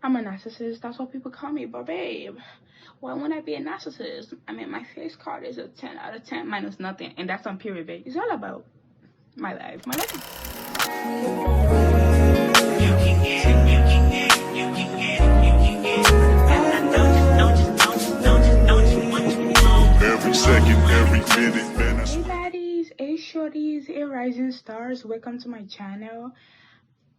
I'm a narcissist. That's what people call me. But babe, why wouldn't I be a narcissist? I mean, my face card is a 10 out of 10 minus nothing, and that's on period, babe. It's all about my life. My life. Every second, every minute. Hey baddies, hey shorties, hey rising stars. Welcome to my channel.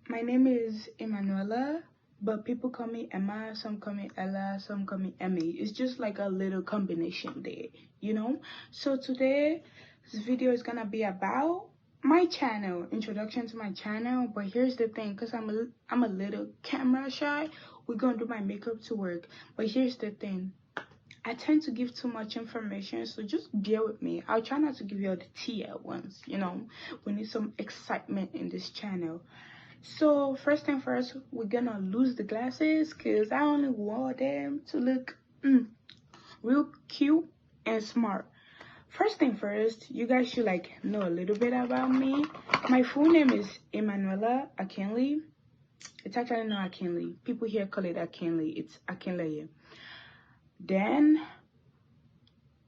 My name is Emanuela, but people call me Emma, some call me Ella, some call me Emmy. It's just like a little combination there, you know. So today this video is gonna be about my channel, introduction to my channel. But here's the thing, because I'm a little camera shy, we're gonna do my makeup to work. But here's the thing, I tend to give too much information, so just bear with me. I'll try not to give you all the tea at once, you know. We need some excitement in this channel. So first thing first, we're gonna lose the glasses because I only wore them to look real cute and smart. First thing first, you guys should like know a little bit about me. My full name is Emanuela Akinley. It's actually not Akinley. People here call it Akinley. It's Akinleye. Then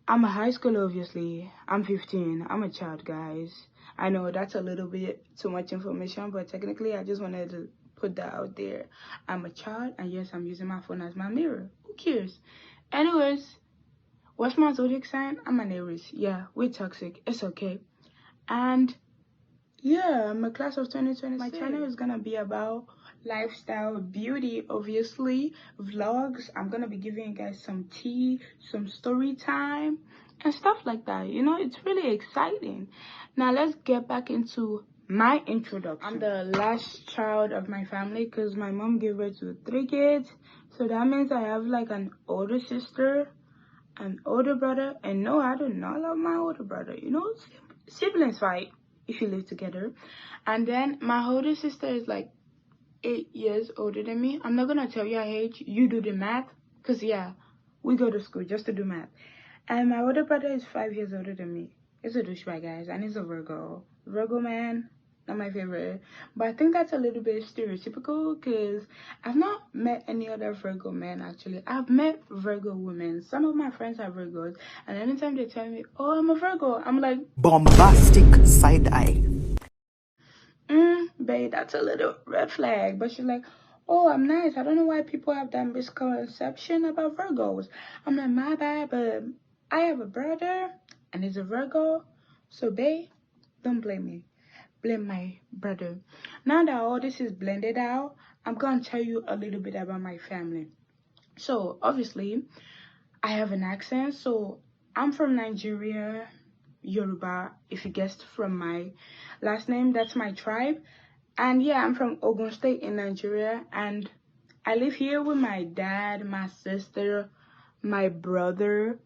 I'm a high schooler, obviously. I'm 15. I'm a child, guys. I know that's a little bit too much information, but technically I just wanted to put that out there. I'm a child, and yes, I'm using my phone as my mirror. Who cares? Anyways, what's my zodiac sign? I'm an Aries. Yeah, we're toxic. It's okay. And yeah, I'm a class of 2026. My channel is gonna be about lifestyle, beauty, obviously, vlogs. I'm gonna be giving you guys some tea, some story time, and stuff like that. You know, it's really exciting. Now let's get back into my introduction. I'm the last child of my family because my mom gave birth to 3 kids. So that means I have like an older sister, an older brother, and no, I do not love my older brother. You know, siblings fight if you live together. And then my older sister is like 8 years older than me. I'm not gonna tell you her age. You do the math, because yeah, we go to school just to do math. And my older brother is 5 years older than me. He's a douchebag, guys, and he's a Virgo. Virgo man, not my favorite. But I think that's a little bit stereotypical because I've not met any other Virgo men, actually. I've met Virgo women. Some of my friends are Virgos, and anytime they tell me, oh, I'm a Virgo, I'm like, bombastic side eye. babe, that's a little red flag. But she's like, oh, I'm nice. I don't know why people have that misconception about Virgos. I'm like, my bad, but I have a brother and he's a Virgo. So babe, don't blame me. Blame my brother. Now that all this is blended out, I'm gonna tell you a little bit about my family. So obviously I have an accent. So I'm from Nigeria, Yoruba, if you guessed from my last name. That's my tribe. And yeah, I'm from Ogun State in Nigeria, and I live here with my dad, my sister, my brother.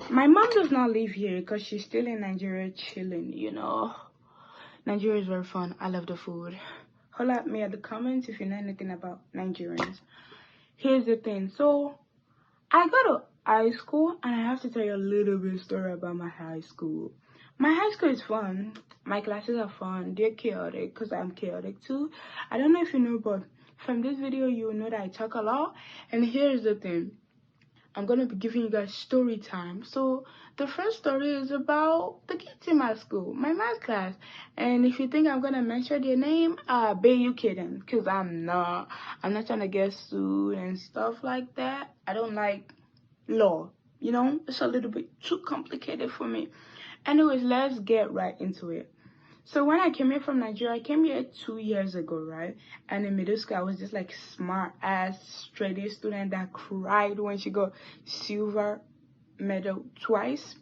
My mom does not live here because she's still in Nigeria chilling, you know. Nigeria is very fun. I love the food. Holla at me at the comments if you know anything about Nigerians. Here's the thing. So I go to high school, and I have to tell you a little bit story about my high school. My high school is fun. My classes are fun. They're chaotic because I'm chaotic too. I don't know if you know, but from this video you will know that I talk a lot. And here's the thing, I'm gonna be giving you guys story time. So the first story is about the kids in my school, my math class. And if you think I'm gonna mention their name, babe, you kidding, because I'm not trying to get sued and stuff like that. I don't like law, you know. It's a little bit too complicated for me. Anyways, let's get right into it. So when I came here from Nigeria, I came here 2 years ago, right? And in middle school, I was just like smart ass straight A student that cried when she got silver medal twice.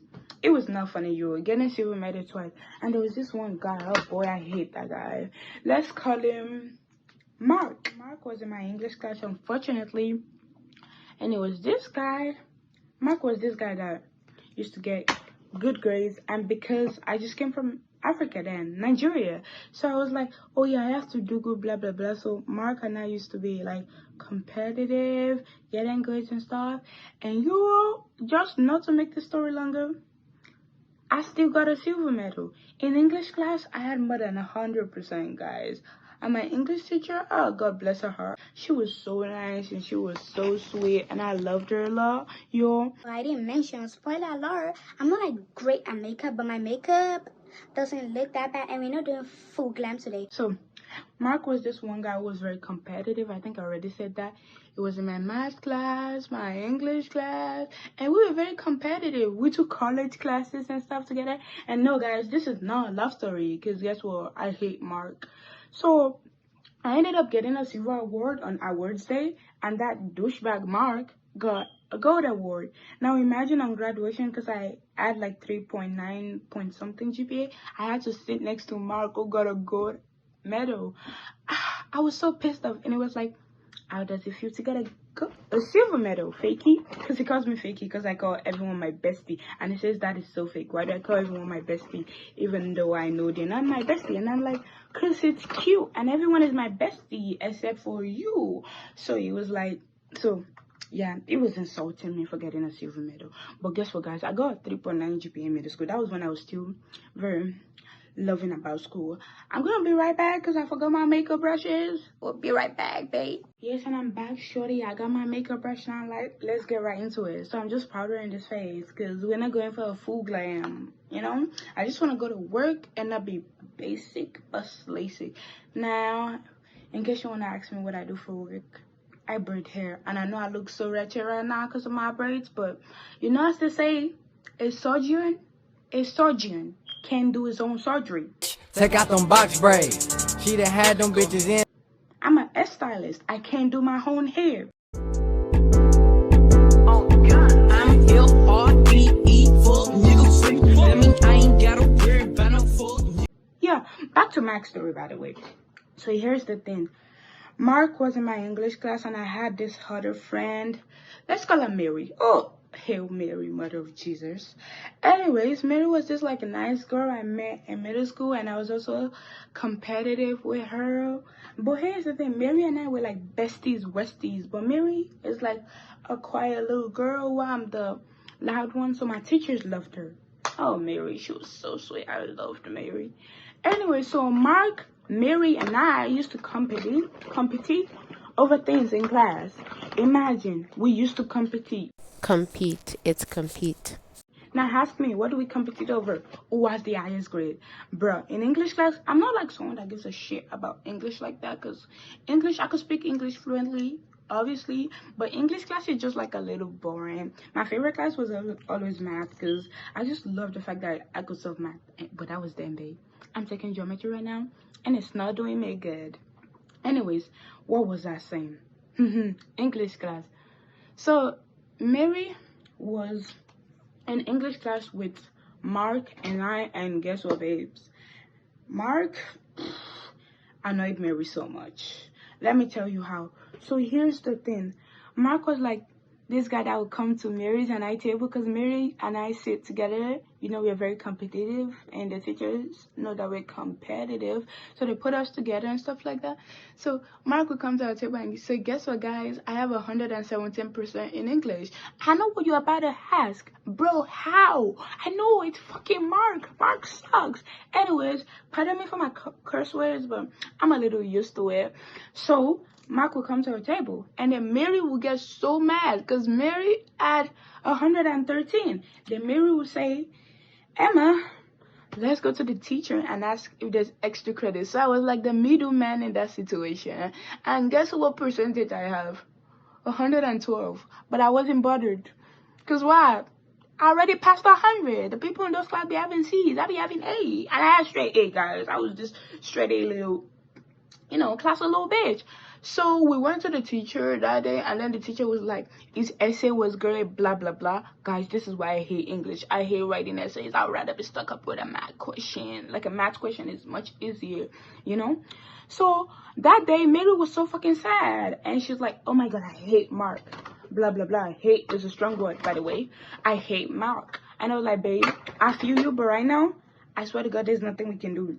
It was not funny, you were getting silver medal twice. And there was this one guy, oh boy, I hate that guy. Let's call him Mark. Mark was in my English class, unfortunately. And it was this guy, Mark was this guy that used to get good grades. And because I just came from Africa then, Nigeria, so I was like, oh yeah, I have to do good, blah blah blah. So Mark and I used to be like competitive, getting grades and stuff. And you, just not to make the story longer, I still got a silver medal. In English class, I had more than 100%, guys. And my English teacher, oh, God bless her heart. She was so nice and she was so sweet and I loved her a lot, yo. I didn't mention, spoiler alert, I'm not like great at makeup, but my makeup doesn't look that bad and we're not doing full glam today. So Mark was this one guy who was very competitive. I think I already said that. It was in my math class, my English class, and we were very competitive. We took college classes and stuff together. And no, guys, this is not a love story, because guess what? I hate Mark. So I ended up getting a silver award on Awards Day, and that douchebag Mark got a gold award. Now imagine on graduation, because I had like 3.9 point something GPA, I had to sit next to Mark who got a gold medal. I was so pissed off, and it was like, how does it feel to get a silver medal, fakey? Because he calls me fakey because I call everyone my bestie, and he says that is so fake. Why do I call everyone my bestie even though I know they're not my bestie? And I'm like, because it's cute and everyone is my bestie except for you. So he was like, so yeah, it was insulting me for getting a silver medal. But guess what, guys? I got a 3.9 GPA in middle school. That was when I was still very loving about school. I'm gonna be right back because I forgot my makeup brushes. We'll be right back, babe. Yes, and I'm back, shorty. I got my makeup brush now. Like, let's get right into it. So I'm just powdering this face because we're not going for a full glam, you know? I just want to go to work and not be basic or lacy. Now, in case you want to ask me what I do for work, I braid hair. And I know I look so wretched right now because of my braids, but you know as they say, a surgeon can do his own surgery. Take out them box braids. She done had them bitches in. I'm a hairstylist. I can't do my own hair. Oh God, I'm L-R-E-E full nigga. That mean I ain't gotta worry about no full. Yeah, back to Mac's story, by the way. So here's the thing. Mark was in my English class and I had this other friend. Let's call her Mary. Oh, Hail Mary, Mother of Jesus. Anyways, Mary was just like a nice girl I met in middle school, and I was also competitive with her. But here's the thing, Mary and I were like besties, westies. But Mary is like a quiet little girl while I'm the loud one, so my teachers loved her. Oh, Mary, she was so sweet. I loved Mary. Anyway, so Mark, Mary, and I used to compete over things in class. Imagine, we used to compete. It's compete. Now ask me, what do we compete over? Who has the highest grade? Bruh, in English class, I'm not like someone that gives a shit about English like that, because English, I could speak English fluently, obviously, but English class is just like a little boring. My favorite class was always math, because I just love the fact that I could solve math. But that was then, babe. I'm taking geometry right now, and it's not doing me good. Anyways, what was I saying? English class. So Mary was in English class with Mark and I, and guess what, babes? Mark annoyed Mary so much. Let me tell you how. So here's the thing. Mark was like this guy that would come to Mary's and I table, because Mary and I sit together. You know, we're very competitive, and the teachers know that we're competitive, so they put us together and stuff like that. So Mark would come to our table and say, guess what, guys? I have 117% in English. I know what you're about to ask. Bro, how? I know, it's fucking Mark. Mark sucks. Anyways, pardon me for my curse words, but I'm a little used to it. So Mark will come to our table, and then Mary will get so mad because Mary had 113. Then Mary will say, Emma, let's go to the teacher and ask if there's extra credit. So I was like the middleman in that situation. And guess what percentage I have? 112. But I wasn't bothered. Because why? I already passed 100. The people in those classes be having C's. I be having A. And I had straight A, guys. I was just straight A little, you know, class a little bitch. So we went to the teacher that day, and then the teacher was like, his essay was great, blah, blah, blah. Guys, this is why I hate English. I hate writing essays. I'd rather be stuck up with a math question. Like, a math question is much easier, you know? So that day, Mary was so fucking sad. And she's like, oh my God, I hate Mark. Blah, blah, blah. Hate is a strong word, by the way. I hate Mark. And I was like, babe, I feel you, but right now, I swear to God, there's nothing we can do.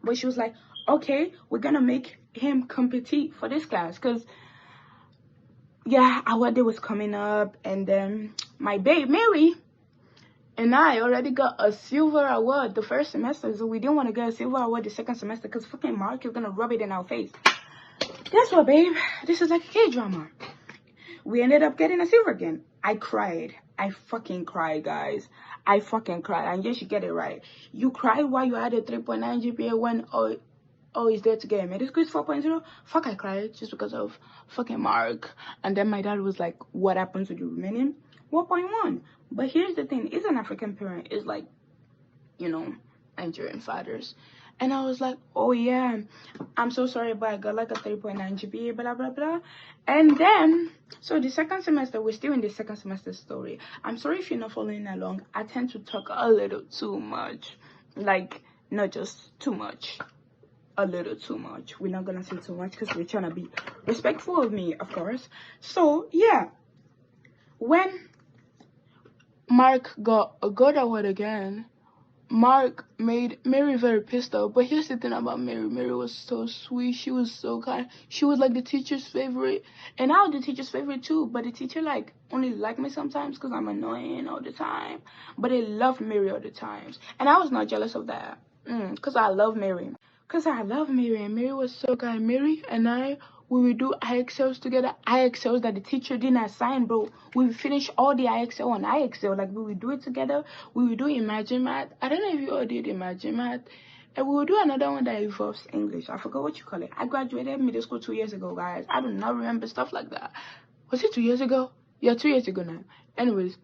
But she was like, okay, we're gonna make him compete for this class, because yeah, our day was coming up, and then my babe Mary, And I already got a silver award the first semester, so we didn't want to get a silver award the second semester because fucking Mark is gonna rub it in our face. Guess what, babe? This is like a K-drama. We ended up getting a silver again. I cried. I fucking cried, guys. I fucking cried. And yes, you get it right. You cried while you had a 3.9 GPA when oh, is there to get a middle school 4.0? Fuck, I cried just because of fucking Mark. And then my dad was like, what happened to the remaining 1.1? But here's the thing. It's an African parent. It's like, you know, Nigerian fathers. And I was like, oh yeah, I'm so sorry, but I got like a 3.9 GPA, blah, blah, blah. And then, so the second semester, we're still in the second semester story. I'm sorry if you're not following along. I tend to talk a little too much. Like, not just too much. A little too much. We're not gonna say too much because we're trying to be respectful of me, of course. So, yeah. When Mark got a good award again, Mark made Mary very pissed off. But here's the thing about Mary. Mary was so sweet. She was so kind. She was like the teacher's favorite. And I was the teacher's favorite too. But the teacher like only liked me sometimes because I'm annoying all the time. But they loved Mary all the times. And I was not jealous of that. Because I love Mary. And Mary was so kind. Mary and I, we would do IXLs together. IXLs that the teacher didn't assign, bro. We would finish all the IXL on IXL. Like, we would do it together. We would do Imagine Math. I don't know if you all did Imagine Math. And we would do another one that involves English. I forgot what you call it. I graduated middle school 2 years ago, guys. I do not remember stuff like that. Was it 2 years ago? Yeah, 2 years ago now. Anyways.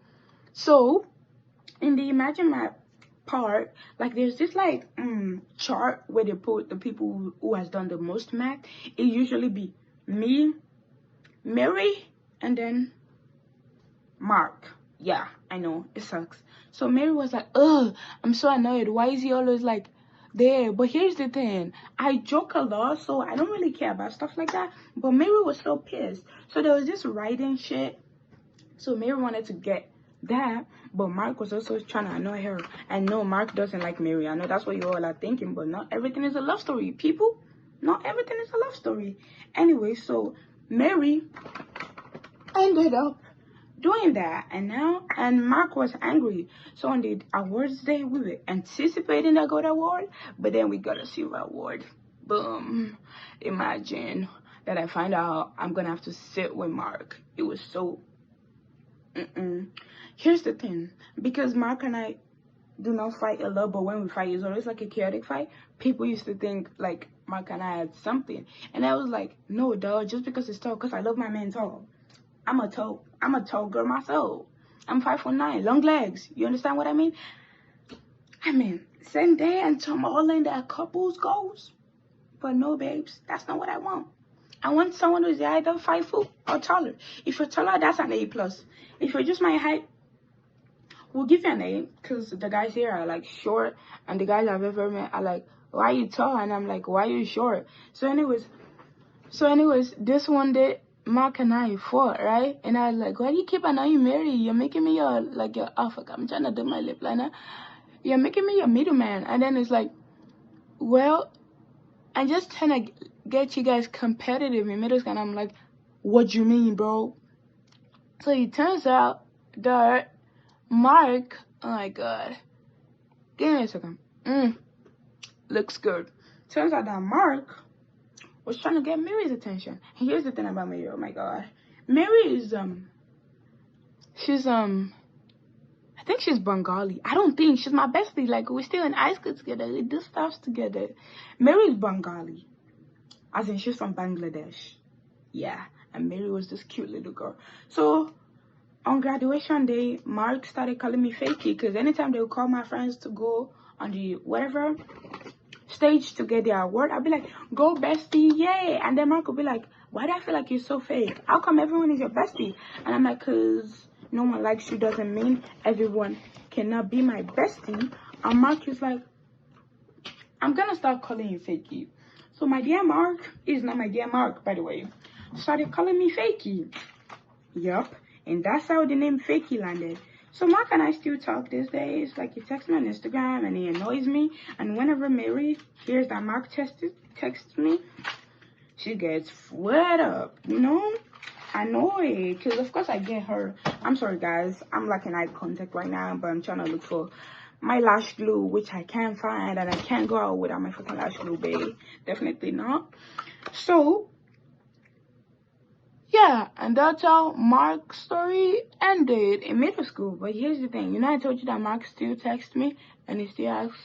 So, in the Imagine Math part, like there's this like chart where they put the people who has done the most math. It usually be me, Mary, and then Mark. Yeah, I know it sucks. So Mary was like, ugh, I'm so annoyed. Why is he always like there? But here's the thing, I joke a lot, so I don't really care about stuff like that. But Mary was so pissed. So there was this writing shit. So Mary wanted to get that, but Mark was also trying to annoy her. And no, Mark doesn't like Mary. I know that's what you all are thinking, but not everything is a love story, people. Not everything is a love story. Anyway, so Mary ended up doing that, and Mark was angry. So on the awards day, we were anticipating a gold award, but then we got a silver award. Boom. Imagine that I find out I'm gonna have to sit with Mark. It was so Here's the thing, because Mark and I do not fight a lot, but when we fight, it's always like a chaotic fight. People used to think like Mark and I had something, and I was like, no, dog, just because it's tall, because I love my man tall. I'm a tall girl myself. I'm 5'9", long legs. You understand what I mean? I mean, Zendaya and Tom Holland are couples goals, but no, babes, that's not what I want. I want someone who's either 5 foot or taller. If you're taller, that's an A+. If you're just my height, we'll give you an A, because the guys here are like short, and the guys I've ever met are like, why are you tall? And I'm like, why are you short? So anyways, this one day, Mark and I fought, right? And I was like, why do you keep annoying Mary? You're making me your alpha. I'm trying to do my lip liner. You're making me your middleman. And then it's like, well, I'm just trying to get you guys competitive in middle school. And I'm like, what do you mean, bro? So it turns out that Mark, oh my god, give me a second. Looks good. Turns out that Mark was trying to get Mary's attention. And here's the thing about Mary, oh my god. Mary is, she's, I think she's Bengali. I don't think. She's my bestie. Like, we're still in high school together. We do stuff together. Mary is Bengali. As in, she's from Bangladesh. Yeah. And Mary was this cute little girl. So, on graduation day, Mark started calling me Fakey. Because anytime they would call my friends to go on the whatever stage to get their award, I'd be like, go bestie, yay. And then Mark would be like, why do I feel like you're so fake? How come everyone is your bestie? And I'm like, because no one likes you doesn't mean everyone cannot be my bestie. And Mark is like, I'm gonna start calling you Fakey. So my dear Mark is not my dear Mark, by the way. Started calling me Fakey. Yup. And that's how the name Fakey landed. So Mark and I still talk these days. Like, he texts me on Instagram and he annoys me. And whenever Mary hears that Mark texts me, she gets fed up, you know? annoyed because of course I get her. I'm sorry guys, I'm lacking eye contact right now, but I'm trying to look for my lash glue, which I can't find, and I can't go out without my fucking lash glue, babe. Definitely not. So yeah, and that's how Mark's story ended in middle school. But here's the thing, you know, I told you that Mark still texts me and he still asks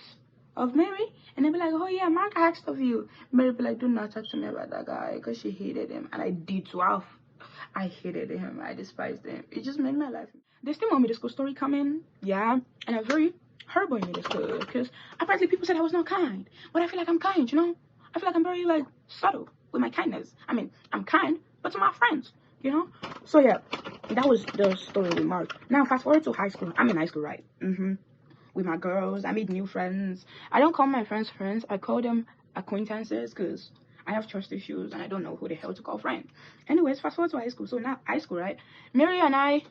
of Mary, and they'll be like, oh yeah, Mark asked of you. Mary be like, do not talk to me about that guy, because she hated him, and I did too. I hated him, I despised him. It just made my life. There's still more middle school story coming, yeah, and I was very hurt by middle school because apparently people said I was not kind, but I feel like I'm kind, you know. I feel like I'm very like subtle with my kindness. I mean, I'm kind, but to my friends, you know. So yeah, that was the story with Mark. Now fast forward to high school. I'm in high school, right? With my girls, I made new friends. I don't call my friends friends, I call them acquaintances, because I have trust issues and I don't know who the hell to call friend. Anyways, fast forward to high school. So now high school, right? Mary and I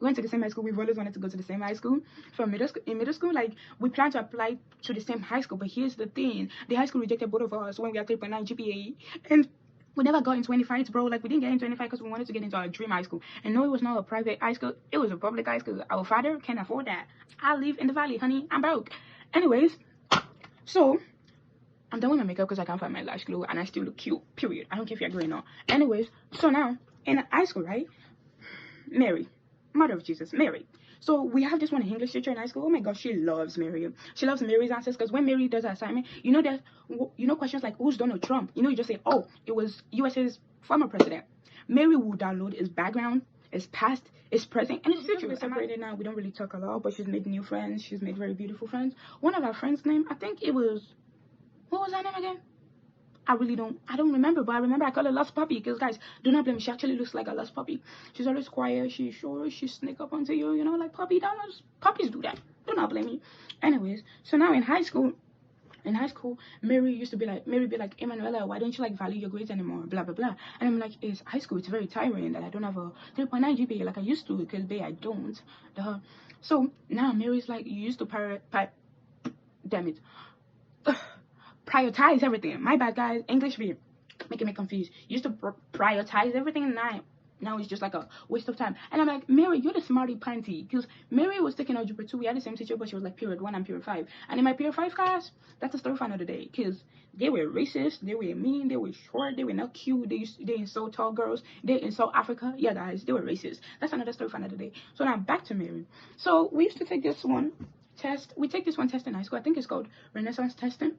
went to the same high school. We've always wanted to go to the same high school. From middle school, in middle school, like, we plan to apply to the same high school, but here's the thing, the high school rejected both of us when we had 3.9 GPA, and we never got into any fights, bro. Like, we didn't get into any fight because we wanted to get into our dream high school. And no, it was not a private high school, it was a public high school. Our father can't afford that. I live in the valley, honey, I'm broke. Anyways, so I'm done with my makeup because I can't find my lash glue and I still look cute, period. I don't care if you're growing or not. Anyways, so now in high school, right? Mary, mother of Jesus, Mary. So we have this one English teacher in high school. Oh my gosh, she loves Mary. She loves Mary's answers, because when Mary does her assignment, you know that, you know, questions like who's Donald Trump, you know, you just say, oh, it was USA's former president. Mary will download his background, his past, his present, and his future. We're separated now. We don't really talk a lot, but she's made new friends. She's made very beautiful friends. One of our friends' name, I think it was, what was her name again? I don't remember, but I remember I call her Lost Puppy, because guys, do not blame me, she actually looks like a lost puppy. She's always quiet, she's short, she sneak up onto you, you know, like puppies do that. Do not blame me. Anyways, so now in high school, Mary be like, Emanuela, why don't you like value your grades anymore? Blah blah blah. And I'm like, it's high school, it's very tiring that I don't have a 3.9 GPA like I used to, because babe, I don't. Duh. So now Mary's like, you used to damn it. Prioritize everything. My bad, guys. English be making me confused. You used to prioritize everything, and now it's just like a waste of time. And I'm like, Mary, you're the smarty panty, because Mary was taking algebra 2. We had the same teacher, but she was like period 1 and period 5. And in my period 5 class, that's a story for another day, because they were racist, they were mean, they were short, they were not cute, they insult tall girls, they insult Africa. Yeah, guys, they were racist. That's another story for another day. So now back to Mary. So we used to take this one test. We take this one test in high school. I think it's called Renaissance testing.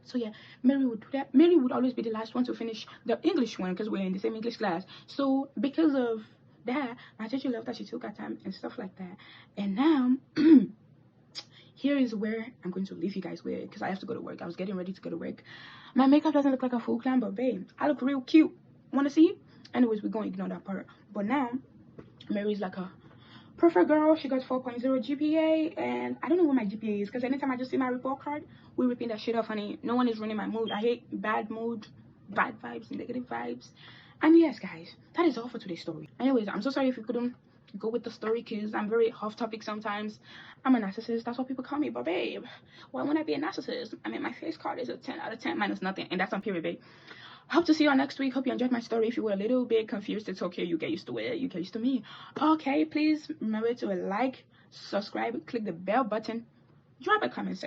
So yeah, Mary would do that. Mary would always be the last one to finish the English one, because we're in the same English class. So because of that, my teacher loved that she took her time and stuff like that. And now here is where I'm going to leave you guys with, because I have to go to work. I was getting ready to go to work. My makeup doesn't look like a full clown, but babe, I look real cute. Want to see? Anyways, we're going to ignore that part. But now Mary's like a perfect girl. She got 4.0 GPA, and I don't know what my GPA is, because anytime I just see my report card, we ripping that shit off, honey. No one is ruining my mood. I hate bad mood, bad vibes, negative vibes. And yes, guys, that is all for today's story. Anyways, I'm so sorry if you couldn't go with the story, because I'm very off topic sometimes. I'm a narcissist, that's what people call me. But babe, why wouldn't I be a narcissist? I mean, my face card is a 10 out of 10 minus nothing, and that's on period, babe. Hope to see you all next week. Hope you enjoyed my story. If you were a little bit confused, it's okay. You get used to it. You get used to me. Okay, please remember to like, subscribe, click the bell button, drop a comment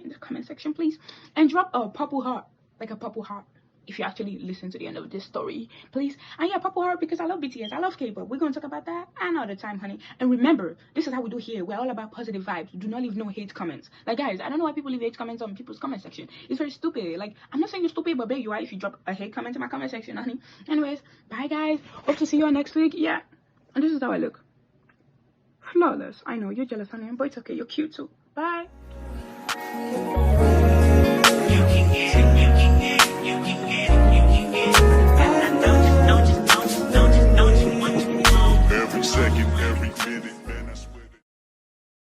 in the comment section, please, and drop a purple heart, like a purple heart, if you actually listen to the end of this story, please. And yeah, purple heart, because I love BTS, I love K-pop. We're gonna talk about that another time, honey. And remember, this is how we do here. We're all about positive vibes. Do not leave no hate comments. Like, guys, I don't know why people leave hate comments on people's comment section. It's very stupid. Like, I'm not saying you're stupid, but babe, you are if you drop a hate comment in my comment section, honey. Anyways, bye guys, hope to see you all next week. Yeah, and this is how I look. Flawless. I know you're jealous, honey, but it's okay, you're cute too. Bye.